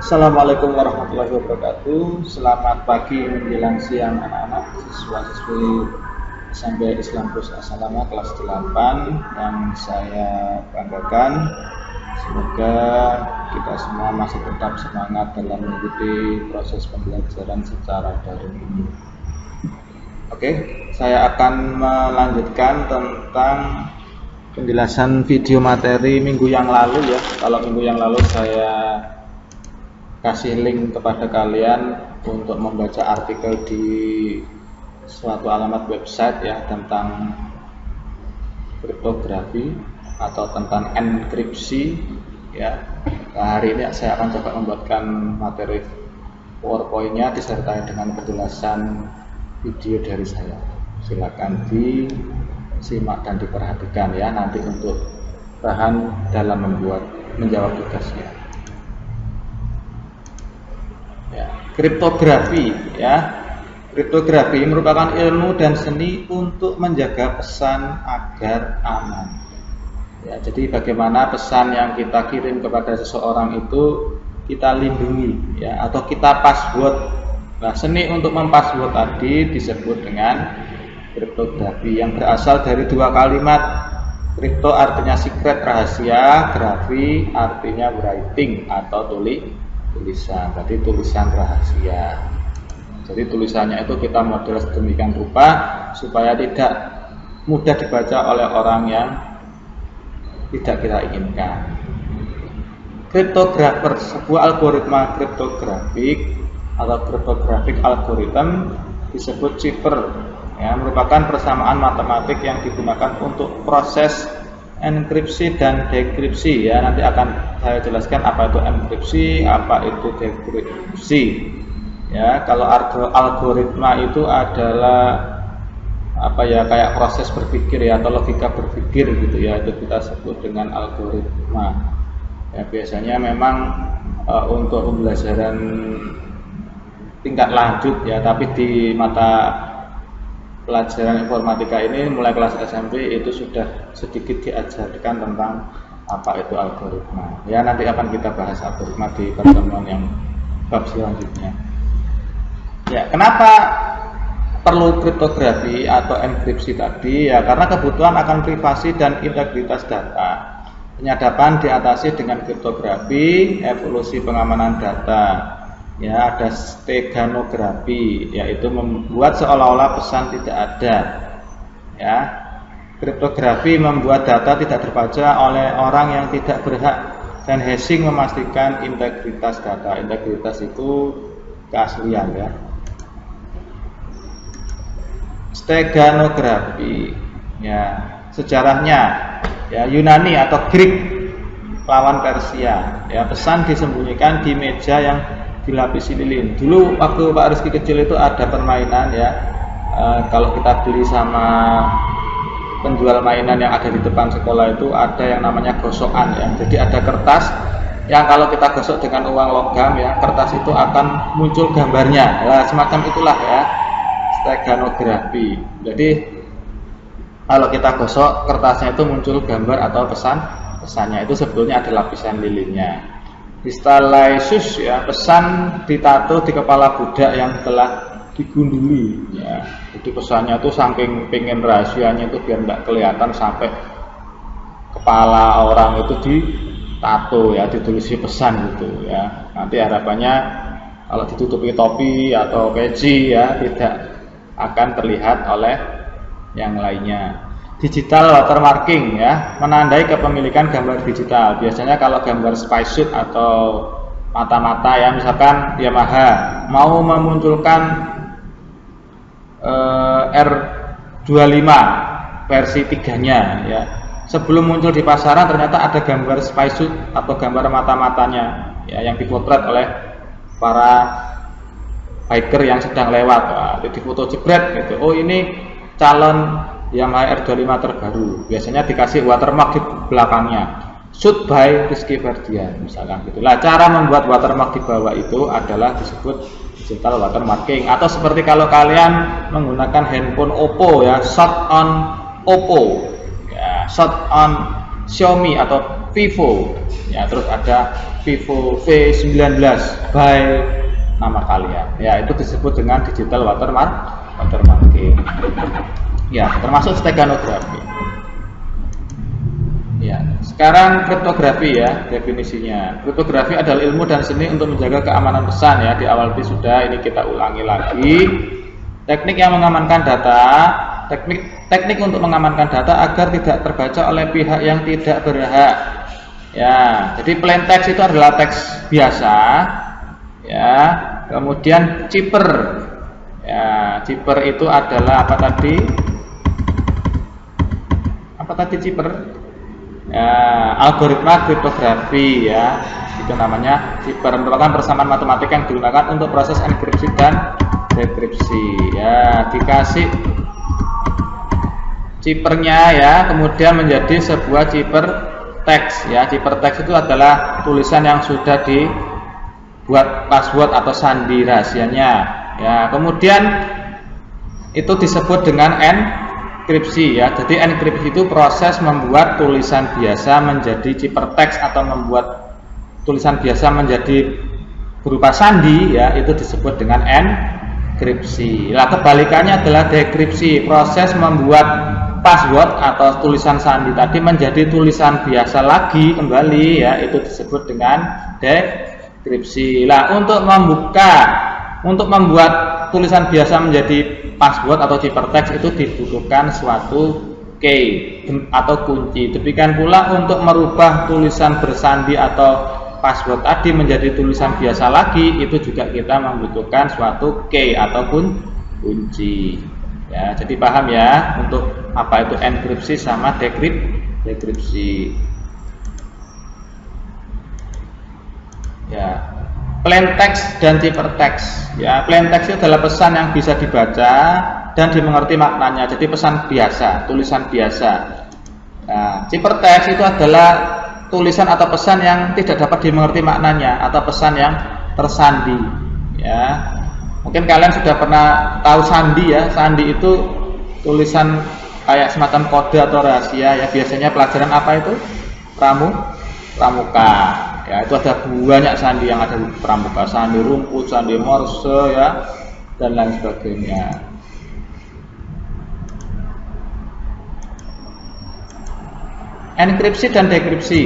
Assalamualaikum warahmatullahi wabarakatuh. Selamat pagi menjelang siang anak-anak siswa-siswi SMP Islam Plus Asalama kelas 8 yang saya banggakan. Semoga kita semua masih tetap semangat dalam mengikuti proses pembelajaran secara daring ini. Oke, saya akan melanjutkan tentang penjelasan video materi minggu yang lalu ya. Kalau minggu yang lalu saya kasih link kepada kalian untuk membaca artikel di suatu alamat website ya tentang kriptografi atau tentang enkripsi ya. Nah, hari ini saya akan coba membuatkan materi PowerPoint-nya disertai dengan penjelasan video dari saya. Silakan disimak dan diperhatikan ya nanti untuk bahan dalam menjawab tugasnya. Kriptografi ya. Kriptografi merupakan ilmu dan seni untuk menjaga pesan agar aman. Ya, jadi bagaimana pesan yang kita kirim kepada seseorang itu kita lindungi ya atau kita password. Nah, seni untuk mempassword tadi disebut dengan kriptografi yang berasal dari dua kalimat. Kripto artinya secret, rahasia, grafi artinya writing atau tulisan, berarti tulisan rahasia. Jadi tulisannya itu kita model sedemikian rupa supaya tidak mudah dibaca oleh orang yang tidak kita inginkan. Kriptografer, sebuah algoritma kriptografik atau cryptographic algorithm disebut cipher ya, merupakan persamaan matematik yang digunakan untuk proses enkripsi dan dekripsi ya. Nanti akan saya jelaskan apa itu enkripsi, apa itu dekripsi ya. Kalau algoritma itu adalah apa ya, kayak proses berpikir ya atau logika berpikir gitu ya, itu kita sebut dengan algoritma ya. Biasanya memang untuk pembelajaran tingkat lanjut ya, tapi di mata pelajaran informatika ini mulai kelas SMP itu sudah sedikit diajarkan tentang apa itu algoritma ya. Nanti akan kita bahas algoritma di pertemuan yang bab selanjutnya ya. Kenapa perlu kriptografi atau enkripsi tadi ya? Karena kebutuhan akan privasi dan integritas data. Penyadapan diatasi dengan kriptografi, evolusi pengamanan data ya. Ada steganografi, yaitu membuat seolah-olah pesan tidak ada ya. Kriptografi membuat data tidak terbaca oleh orang yang tidak berhak, dan hashing memastikan integritas data. Integritas itu keaslian ya. Steganografi ya, sejarahnya ya, Yunani atau Greek lawan Persia ya. Pesan disembunyikan di meja yang dilapisi lilin. Dulu waktu Pak Rizky kecil itu ada permainan ya, kalau kita beli sama penjual mainan yang ada di depan sekolah itu ada yang namanya gosokan ya. Jadi ada kertas yang kalau kita gosok dengan uang logam ya, kertas itu akan muncul gambarnya. Nah, semacam itulah ya steganografi. Jadi kalau kita gosok kertasnya itu muncul gambar atau pesannya itu sebetulnya ada lapisan lilinnya. Kristalaisus ya, pesan ditato di kepala budak yang telah digunduli ya. Jadi pesannya itu saking pengen rahasianya itu biar nggak kelihatan sampai kepala orang itu ditato ya, ditulisi pesan gitu ya. Nanti harapannya kalau ditutupi topi atau peci ya tidak akan terlihat oleh yang lainnya. Digital watermarking ya, menandai kepemilikan gambar digital. Biasanya kalau gambar spacesuit atau mata-mata ya, misalkan Yamaha mau memunculkan R25 versi 3-nya ya, sebelum muncul di pasaran ternyata ada gambar spacesuit atau gambar mata-matanya ya, yang dipotret oleh para biker yang sedang lewat. Nah, jadi foto jebret gitu. Oh, ini calon Yamaha R25 terbaru, biasanya dikasih watermark di belakangnya, shoot by Rizky Ferdian misalkan gitu. Lah, cara membuat watermark di bawah itu adalah disebut digital watermarking. Atau seperti kalau kalian menggunakan handphone Oppo ya, shot on Oppo ya, shot on Xiaomi atau Vivo ya, terus ada Vivo V19 by nama kalian ya, itu disebut dengan digital watermarking ya, termasuk steganografi ya. Sekarang kriptografi ya, definisinya. Kriptografi adalah ilmu dan seni untuk menjaga keamanan pesan ya, di awal sudah, ini kita ulangi lagi. Teknik yang mengamankan data, teknik untuk mengamankan data agar tidak terbaca oleh pihak yang tidak berhak ya. Jadi plain text itu adalah teks biasa ya. Kemudian cipher ya, cipher itu adalah apa tadi cipher ya, algoritma kriptografi ya, itu namanya cipher, merupakan persamaan matematik yang digunakan untuk proses enkripsi dan dekripsi ya. Dikasih ciphernya ya, kemudian menjadi sebuah cipher teks ya. Cipher teks itu adalah tulisan yang sudah dibuat password atau sandi rahasianya ya. Kemudian itu disebut dengan enkripsi ya. Jadi enkripsi itu proses membuat tulisan biasa menjadi cipher teks atau membuat tulisan biasa menjadi berupa sandi ya, itu disebut dengan enkripsi. Nah, kebalikannya adalah dekripsi, proses membuat password atau tulisan sandi tadi menjadi tulisan biasa lagi kembali ya, itu disebut dengan dekripsi. Nah, untuk membuat tulisan biasa menjadi password atau ciphertext itu dibutuhkan suatu key atau kunci. Demikian pula untuk merubah tulisan bersandi atau password tadi menjadi tulisan biasa lagi, itu juga kita membutuhkan suatu key ataupun kunci ya. Jadi paham ya untuk apa itu enkripsi sama dekripsi ya. Plain text dan ciphertext ya. Plain text itu adalah pesan yang bisa dibaca dan dimengerti maknanya, jadi pesan biasa, tulisan biasa. Nah, ciphertext itu adalah tulisan atau pesan yang tidak dapat dimengerti maknanya atau pesan yang tersandi ya. Mungkin kalian sudah pernah tahu sandi ya. Sandi itu tulisan kayak semacam kode atau rahasia ya. Biasanya pelajaran apa itu? Pramuka ya. Itu ada banyak sandi yang ada di pramuka, sandi rumput, sandi morse ya, dan lain sebagainya. Enkripsi dan dekripsi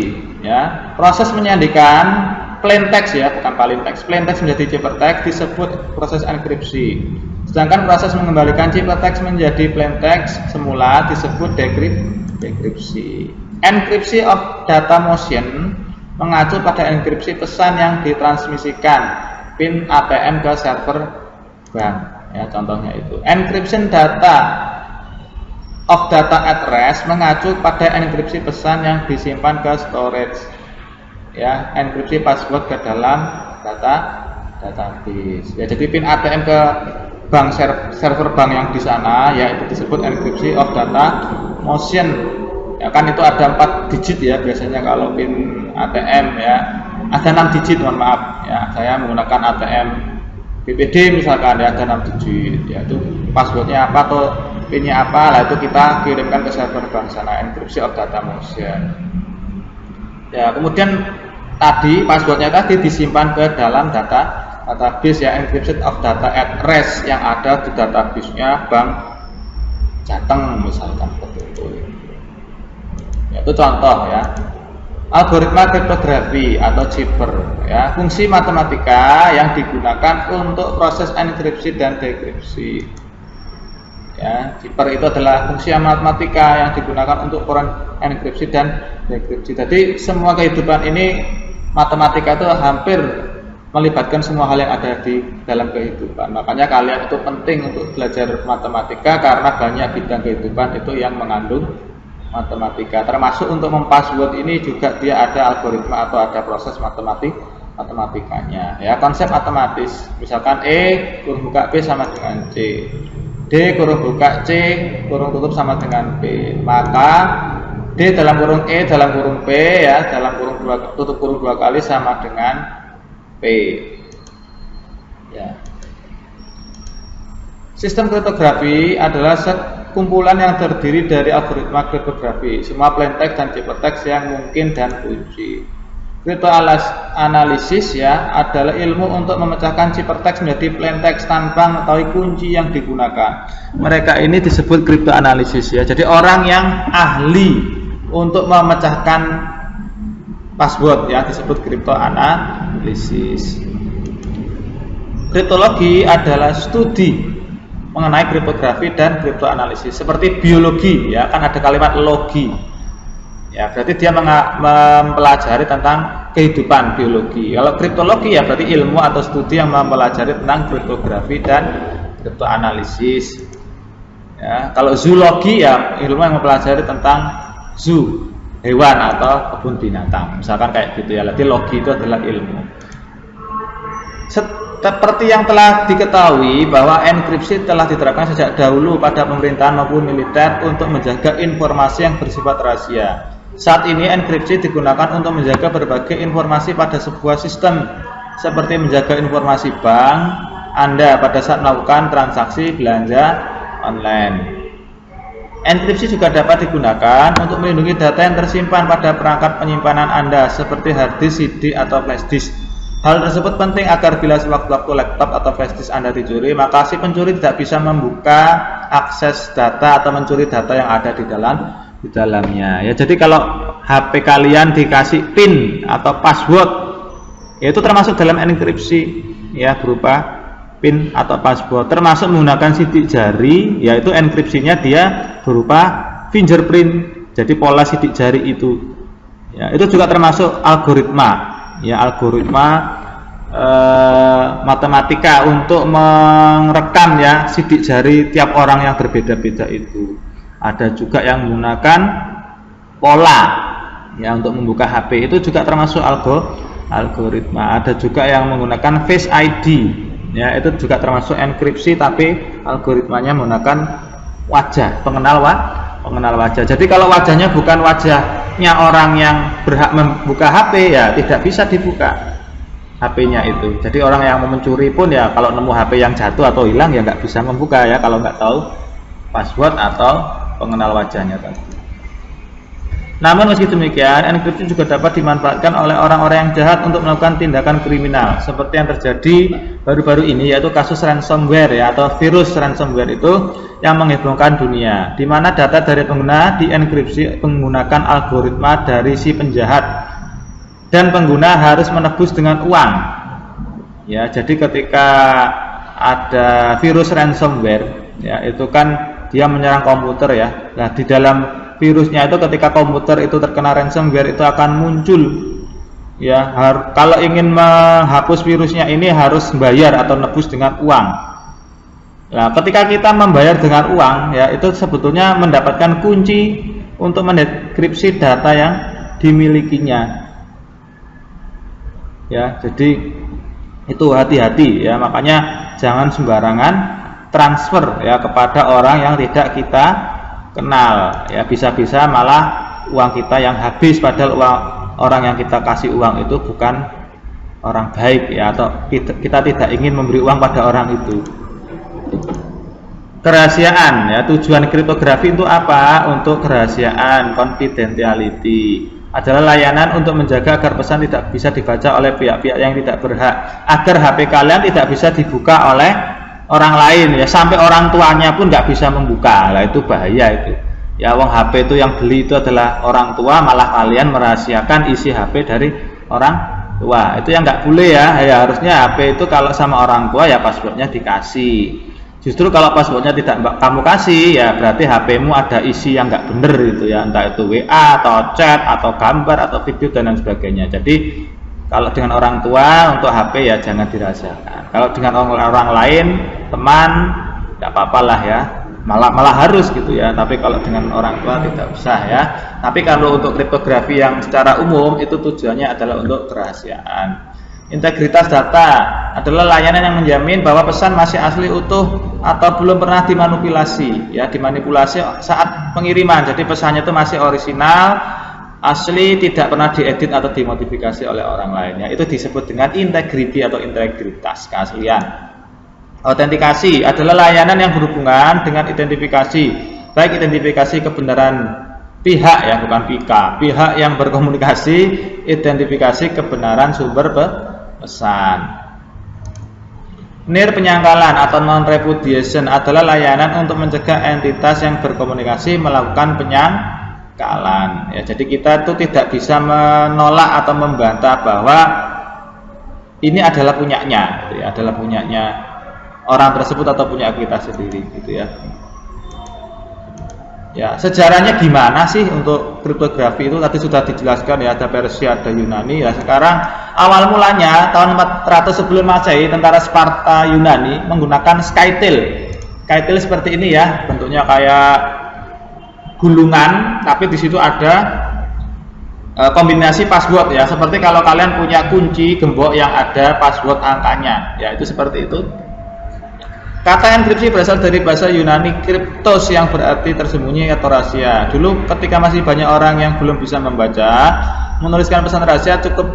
ya. Proses menyandikan plain text ya, bukan plain text. Plain text menjadi ciphertext disebut proses enkripsi. Sedangkan proses mengembalikan ciphertext menjadi plain text semula disebut dekripsi. Enkripsi of data motion mengacu pada enkripsi pesan yang ditransmisikan pin ATM ke server bank ya, contohnya itu. Encryption data of data at rest mengacu pada enkripsi pesan yang disimpan ke storage ya, enkripsi password ke dalam database ya. Jadi pin ATM ke bank server bank yang di sana ya, itu disebut enkripsi of data motion ya. Kan itu ada 4 digit ya biasanya kalau pin ATM ya, ada 6 digit, mohon maaf ya, saya menggunakan ATM BPD misalkan ya, ada 6 digit ya, itu passwordnya apa atau pinnya apa, lah itu kita kirimkan ke server bank sana, enkripsi of data motion ya. Kemudian tadi passwordnya tadi disimpan ke dalam database ya, encryption of data at rest yang ada di database-nya bank Jateng misalkan seperti itu ya, itu contoh ya. Algoritma kriptografi atau cipher ya, fungsi matematika yang digunakan untuk proses enkripsi dan dekripsi ya. Cipher itu adalah fungsi matematika yang digunakan untuk enkripsi dan dekripsi. Jadi semua kehidupan ini matematika itu hampir melibatkan semua hal yang ada di dalam kehidupan. Makanya kalian itu penting untuk belajar matematika karena banyak bidang kehidupan itu yang mengandung matematika. Termasuk untuk mempassword ini juga dia ada algoritma atau ada proses matematikanya ya. Konsep matematis misalkan E kurung buka B sama dengan C, D kurung buka C kurung tutup sama dengan B, maka D dalam kurung E dalam kurung P ya, dalam kurung tutup kurung 2 kali sama dengan P ya. Sistem kriptografi adalah kumpulan yang terdiri dari algoritma kriptografi, semua plaintext dan ciphertext yang mungkin dan kunci. Kriptoanalisis ya adalah ilmu untuk memecahkan ciphertext menjadi plaintext tanpa mengetahui kunci yang digunakan. Mereka ini disebut kriptoanalisis ya. Jadi orang yang ahli untuk memecahkan password ya disebut kriptoanalisis. Kriptologi adalah studi mengenai kriptografi dan kriptoanalisis. Seperti biologi ya, kan ada kalimat logi. Ya, berarti dia mempelajari tentang kehidupan biologi. Kalau kriptologi ya berarti ilmu atau studi yang mempelajari tentang kriptografi dan kriptoanalisis. Ya, kalau zoologi ya ilmu yang mempelajari tentang zoo, hewan atau kebun binatang. Misalkan kayak gitu ya. Berarti logi itu adalah ilmu. Seperti yang telah diketahui bahwa enkripsi telah diterapkan sejak dahulu pada pemerintahan maupun militer untuk menjaga informasi yang bersifat rahasia. Saat ini enkripsi digunakan untuk menjaga berbagai informasi pada sebuah sistem, seperti menjaga informasi bank Anda pada saat melakukan transaksi belanja online. Enkripsi juga dapat digunakan untuk melindungi data yang tersimpan pada perangkat penyimpanan Anda, seperti hard disk, CD, atau flash disk. Hal tersebut penting agar bila sewaktu-waktu laptop atau flash disk Anda dicuri, maka si pencuri tidak bisa membuka akses data atau mencuri data yang ada di dalamnya. Ya, jadi kalau HP kalian dikasih PIN atau password, yaitu termasuk dalam enkripsi, ya berupa PIN atau password, termasuk menggunakan sidik jari, yaitu enkripsinya dia berupa fingerprint. Jadi pola sidik jari itu, ya itu juga termasuk algoritma. Ya, algoritma matematika untuk merekam ya sidik jari tiap orang yang berbeda-beda itu. Ada juga yang menggunakan pola ya untuk membuka HP, itu juga termasuk algoritma. Ada juga yang menggunakan Face ID ya, itu juga termasuk enkripsi, tapi algoritmanya menggunakan wajah, pengenal wajah. Jadi kalau wajahnya bukan wajahnya orang yang berhak membuka HP ya tidak bisa dibuka HP-nya itu. Jadi orang yang mau mencuri pun ya kalau nemu HP yang jatuh atau hilang ya nggak bisa membuka ya kalau nggak tahu password atau pengenal wajahnya tadi. Namun meski demikian, enkripsi juga dapat dimanfaatkan oleh orang-orang yang jahat untuk melakukan tindakan kriminal, seperti yang terjadi baru-baru ini, yaitu kasus ransomware ya, atau virus ransomware itu yang menghebohkan dunia, di mana data dari pengguna dienkripsi menggunakan algoritma dari si penjahat, dan pengguna harus menebus dengan uang. Ya, jadi ketika ada virus ransomware, ya itu kan dia menyerang komputer ya. Nah, di dalam virusnya itu ketika komputer itu terkena ransomware itu akan muncul ya, kalau ingin menghapus virusnya ini harus bayar atau nebus dengan uang. Nah, ketika kita membayar dengan uang ya itu sebetulnya mendapatkan kunci untuk mendekripsi data yang dimilikinya. Ya, jadi itu hati-hati ya, makanya jangan sembarangan transfer ya kepada orang yang tidak kita kenal ya, bisa-bisa malah uang kita yang habis, padahal orang yang kita kasih uang itu bukan orang baik ya, atau kita tidak ingin memberi uang pada orang itu. Kerahasiaan ya, tujuan kriptografi itu apa? Untuk kerahasiaan, confidentiality adalah layanan untuk menjaga agar pesan tidak bisa dibaca oleh pihak-pihak yang tidak berhak, agar HP kalian tidak bisa dibuka oleh orang lain ya, sampai orang tuanya pun nggak bisa membuka. Lah itu bahaya itu ya, wong HP itu yang beli itu adalah orang tua, malah kalian merahasiakan isi HP dari orang tua, itu yang nggak boleh ya. Ya harusnya HP itu kalau sama orang tua ya passwordnya dikasih. Justru kalau passwordnya tidak kamu kasih ya berarti HP-mu ada isi yang nggak bener itu ya, entah itu WA atau chat atau gambar atau video dan lain sebagainya. Jadi kalau dengan orang tua untuk HP ya jangan dirahasiakan. Kalau dengan orang lain, teman, tidak apa-apa lah ya, malah harus gitu ya. Tapi kalau dengan orang tua tidak usah ya. Tapi kalau untuk kriptografi yang secara umum itu tujuannya adalah untuk kerahasiaan. Integritas data adalah layanan yang menjamin bahwa pesan masih asli utuh atau belum pernah dimanipulasi ya, dimanipulasi saat pengiriman. Jadi pesannya itu masih orisinal, asli, tidak pernah diedit atau dimodifikasi oleh orang lainnya. Itu disebut dengan integriti atau integritas, keaslian. Autentikasi adalah layanan yang berhubungan dengan identifikasi baik identifikasi kebenaran pihak ya, bukan pihak yang berkomunikasi, identifikasi kebenaran sumber pesan. NIR penyangkalan atau non-repudiation adalah layanan untuk mencegah entitas yang berkomunikasi melakukan penyangkalan. Ya, jadi kita itu tidak bisa menolak atau membantah bahwa ini adalah punyanya, ya, adalah punyanya orang tersebut atau punya kita sendiri, gitu ya. Ya, sejarahnya gimana sih untuk kriptografi itu tadi sudah dijelaskan ya, ada Persia, ada Yunani ya. Sekarang awal mulanya tahun 400 sebelum Masehi tentara Sparta Yunani menggunakan skytail. Skytail seperti ini ya, bentuknya kayak gulungan, tapi di situ ada kombinasi password ya. Seperti kalau kalian punya kunci gembok yang ada password angkanya, ya itu seperti itu. Kata enkripsi berasal dari bahasa Yunani kriptos yang berarti tersembunyi atau rahasia. Dulu ketika masih banyak orang yang belum bisa membaca, menuliskan pesan rahasia cukup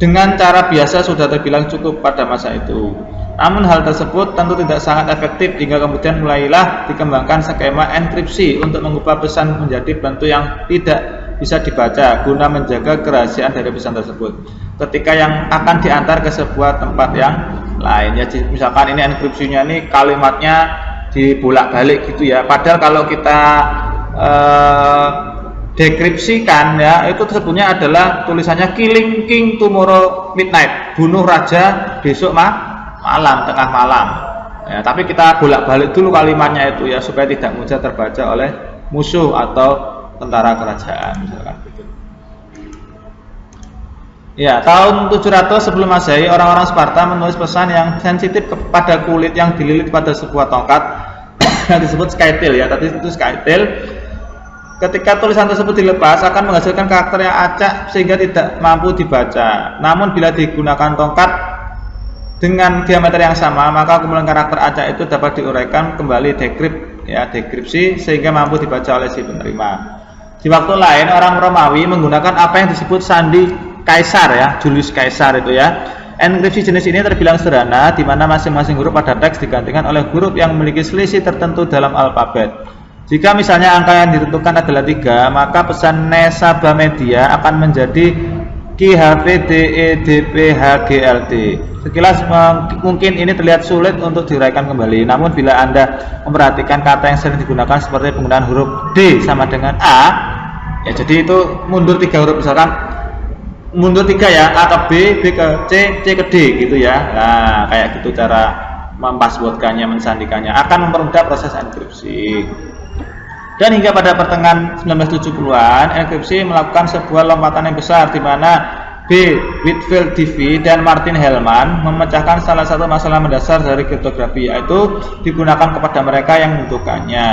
dengan cara biasa sudah terbilang cukup pada masa itu. Namun hal tersebut tentu tidak sangat efektif hingga kemudian mulailah dikembangkan skema enkripsi untuk mengubah pesan menjadi bentuk yang tidak bisa dibaca guna menjaga kerahasiaan dari pesan tersebut ketika yang akan diantar ke sebuah tempat yang lain ya. Misalkan ini enkripsinya ini kalimatnya dibolak-balik gitu ya, padahal kalau kita dekripsikan ya, itu tersebutnya adalah tulisannya killing king tomorrow midnight, bunuh raja besok malam, tengah malam ya, tapi kita bolak-balik dulu kalimatnya itu ya supaya tidak mudah terbaca oleh musuh atau tentara kerajaan misalkan gitu. Ya, tahun 700 sebelum Masehi, orang-orang Sparta menulis pesan yang sensitif kepada kulit yang dililit pada sebuah tongkat yang disebut skytail ya. Tadi itu skytail. Ketika tulisan tersebut dilepas akan menghasilkan karakter yang acak sehingga tidak mampu dibaca. Namun bila digunakan tongkat dengan diameter yang sama, maka kumpulan karakter acak itu dapat diuraikan kembali dekripsi sehingga mampu dibaca oleh si penerima. Di waktu lain, orang Romawi menggunakan apa yang disebut sandi Kaisar ya, Julius Caesar itu ya. Enkripsi jenis ini terbilang sederhana, di mana masing-masing huruf pada teks digantikan oleh huruf yang memiliki selisih tertentu dalam alfabet. Jika misalnya angka yang ditentukan adalah 3, maka pesan Nesaba Media akan menjadi KHVDEDPHGLD. Sekilas mungkin ini terlihat sulit untuk diuraikan kembali, namun bila Anda memperhatikan kata yang sering digunakan seperti penggunaan huruf D sama dengan A, ya jadi itu mundur 3 huruf, misalkan mundur 3 ya, A ke B, B ke C, C ke D gitu ya. Nah, kayak gitu cara mempasswordkannya, mensandikannya akan mempermudah proses enkripsi. Dan hingga pada pertengahan 1970-an, enkripsi melakukan sebuah lompatan yang besar di mana B. Whitfield D.V. dan Martin Hellman memecahkan salah satu masalah mendasar dari kriptografi, yaitu digunakan kepada mereka yang membutuhkannya,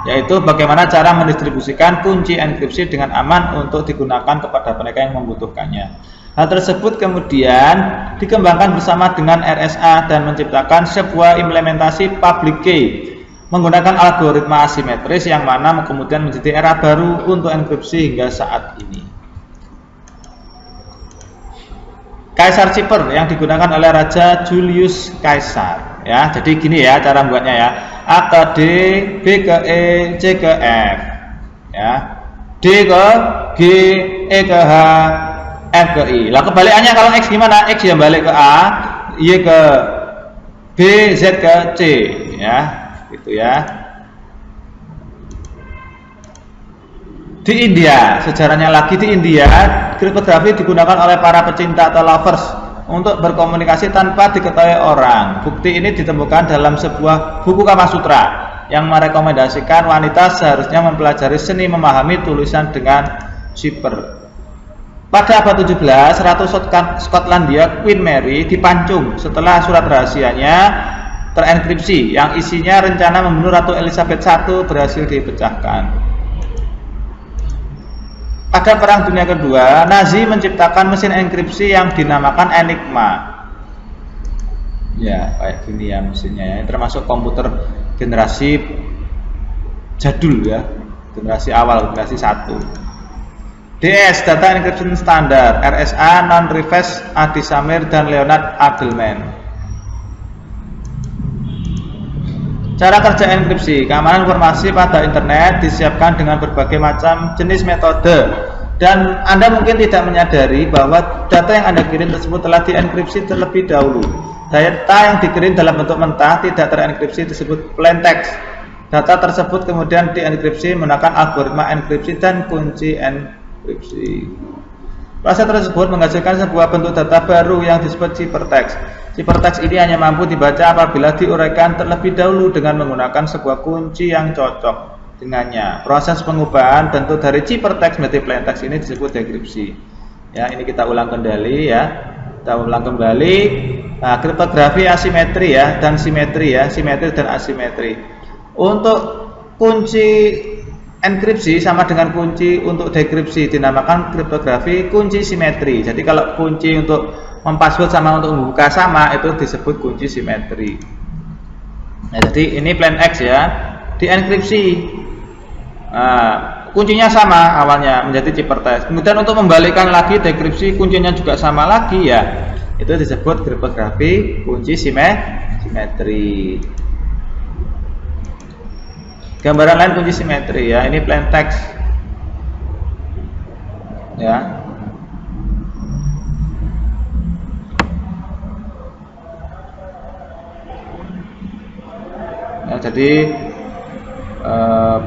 yaitu bagaimana cara mendistribusikan kunci enkripsi dengan aman untuk digunakan kepada mereka yang membutuhkannya. Hal tersebut kemudian dikembangkan bersama dengan RSA dan menciptakan sebuah implementasi public key menggunakan algoritma asimetris yang mana kemudian menjadi era baru untuk enkripsi hingga saat ini. Kaisar Chipper yang digunakan oleh Raja Julius Caesar ya. Jadi gini ya cara membuatnya ya. A ke D, B ke E, C ke F ya. D ke G, E ke H, F ke I. Lah kebalikannya kalau X gimana? X yang balik ke A, Y ke B, Z ke C ya. Gitu ya. Di India, sejarahnya lagi di India, kriptografi digunakan oleh para pecinta atau lovers untuk berkomunikasi tanpa diketahui orang. Bukti ini ditemukan dalam sebuah buku Kama Sutra yang merekomendasikan wanita seharusnya mempelajari seni memahami tulisan dengan sipher. Pada abad 17, Ratu Skotlandia Queen Mary dipancung setelah surat rahasianya terenkripsi yang isinya rencana membunuh Ratu Elizabeth I berhasil dipecahkan. Pada Perang Dunia Kedua, Nazi menciptakan mesin enkripsi yang dinamakan Enigma. Ya, kayak gini ya mesinnya ya. Termasuk komputer generasi jadul ya, generasi awal, generasi 1. DS, Data Encryption Standard, RSA, Non-Reverse, Adi Samir dan Leonard Adleman. Cara kerja enkripsi. Keamanan informasi pada internet disiapkan dengan berbagai macam jenis metode, dan Anda mungkin tidak menyadari bahwa data yang Anda kirim tersebut telah dienkripsi terlebih dahulu. Data yang dikirim dalam bentuk mentah tidak terenkripsi disebut plain text. Data tersebut kemudian dienkripsi menggunakan algoritma enkripsi dan kunci enkripsi. Proses tersebut menghasilkan sebuah bentuk data baru yang disebut ciphertext. Ciphertext ini hanya mampu dibaca apabila diuraikan terlebih dahulu dengan menggunakan sebuah kunci yang cocok dengannya. Proses pengubahan bentuk dari ciphertext menjadi plain text ini disebut dekripsi. Ya, ini kita ulang kembali ya. Kita ulang kembali. Nah, kriptografi asimetri ya dan simetri ya, simetri dan asimetri. Untuk kunci enkripsi sama dengan kunci untuk dekripsi dinamakan kriptografi kunci simetri. Jadi kalau kunci untuk mempassword sama untuk membuka sama itu disebut kunci simetri. Nah, jadi ini plain text ya, dienkripsi. Nah, kuncinya sama awalnya menjadi ciphertext. Kemudian untuk membalikkan lagi dekripsi kuncinya juga sama lagi ya. Itu disebut kriptografi kunci simetri. Gambaran lain kunci simetri ya, ini plain text. Ya. Ya, jadi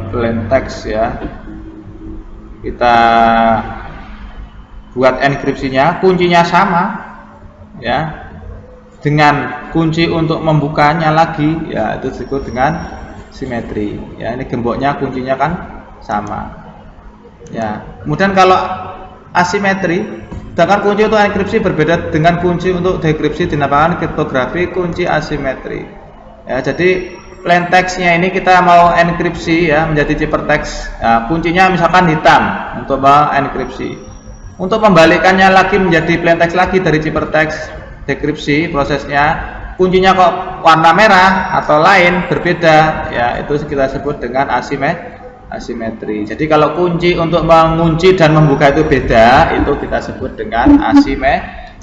plain text ya. Kita buat enkripsinya, kuncinya sama ya. Dengan kunci untuk membukanya lagi ya, itu disebut dengan simetri ya. Ini gemboknya kuncinya kan sama ya. Kemudian kalau asimetri, sedangkan kunci untuk enkripsi berbeda dengan kunci untuk dekripsi dinamakan kriptografi kunci asimetri ya. Jadi plain text-nya ini kita mau enkripsi ya menjadi ciphertext ya, kuncinya misalkan hitam untuk mau enkripsi. Untuk membalikannya lagi menjadi plain text lagi dari ciphertext dekripsi prosesnya, kuncinya kok warna merah atau lain berbeda ya, itu kita sebut dengan asimetri. Jadi kalau kunci untuk mengunci dan membuka itu beda, itu kita sebut dengan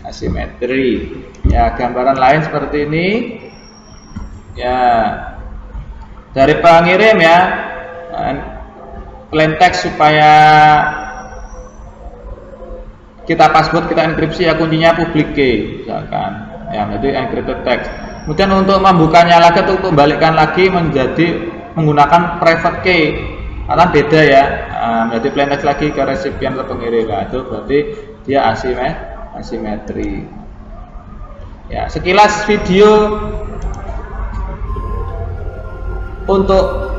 asimetri ya. Gambaran lain seperti ini ya, dari pengirim ya, plain text supaya kita password, kita enkripsi ya, kuncinya public key misalkan ya, jadi encrypted text. Kemudian untuk membukanya lagi atau untuk membalikkan lagi menjadi menggunakan private key, karena beda ya, menjadi plain text lagi ke resipien atau pengirim ya, itu berarti dia asimetri ya. Sekilas video untuk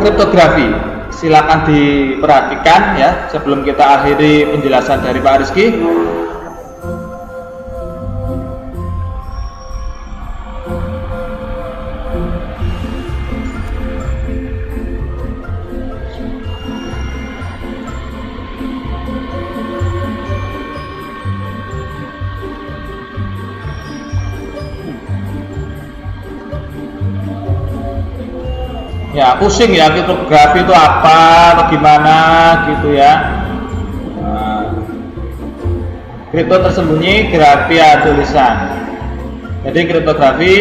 kriptografi, silakan diperhatikan ya sebelum kita akhiri penjelasan dari Pak Rizky. Ya, pusing ya kriptografi itu apa, bagaimana gitu ya. Nah, kripto tersembunyi, grafia tulisan. Jadi kriptografi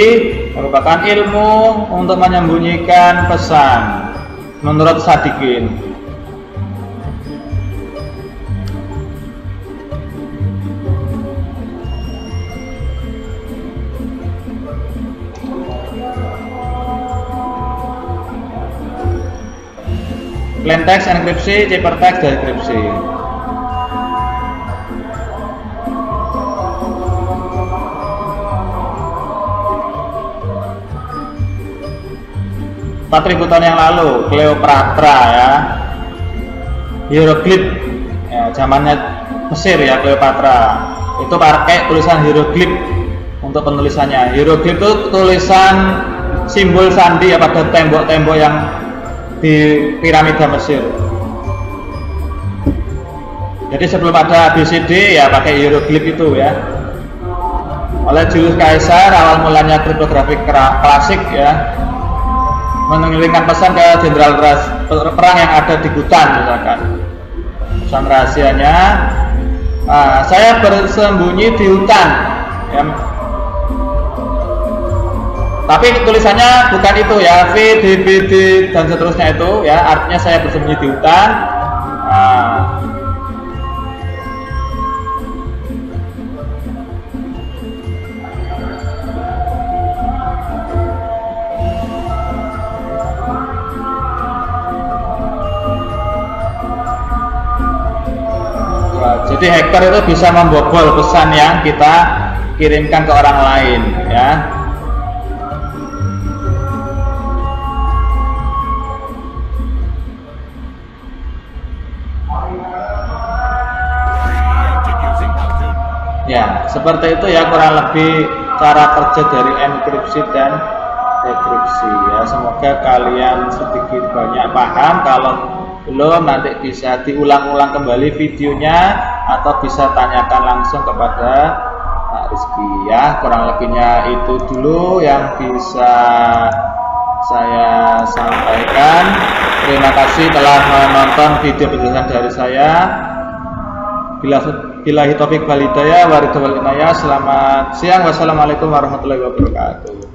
merupakan ilmu untuk menyembunyikan pesan menurut Sadikin. Plain text enkripsi, ciphertext dekripsi. Empat ribu tahun yang lalu, Cleopatra ya, hieroglif ya, zamannya Mesir ya, Cleopatra itu pakai tulisan hieroglif untuk penulisannya. Hieroglif itu tulisan simbol sandi ya pada tembok-tembok yang di piramida Mesir. Jadi sebelum ada ABCD ya pakai hieroglif itu ya. Oleh Julius Caesar awal mulanya kriptografi klasik ya, mengirimkan pesan ke jenderal perang yang ada di hutan misalkan. Pesan rahasianya, saya bersembunyi di hutan ya. Tapi tulisannya bukan itu ya, VDBD dan seterusnya itu ya, artinya saya bersembunyi di hutan. Nah, jadi hacker itu bisa membobol pesan yang kita kirimkan ke orang lain ya. Ya, seperti itu ya kurang lebih cara kerja dari enkripsi dan dekripsi ya. Semoga kalian sedikit banyak paham. Kalau belum, nanti bisa diulang-ulang kembali videonya atau bisa tanyakan langsung kepada Pak Rizky ya. Kurang lebihnya itu dulu yang bisa saya sampaikan. Terima kasih telah menonton video penjelasan dari saya. Billahi taufik wal hidayah wa ridwan wal inayah. Selamat siang. Wassalamualaikum warahmatullahi wabarakatuh.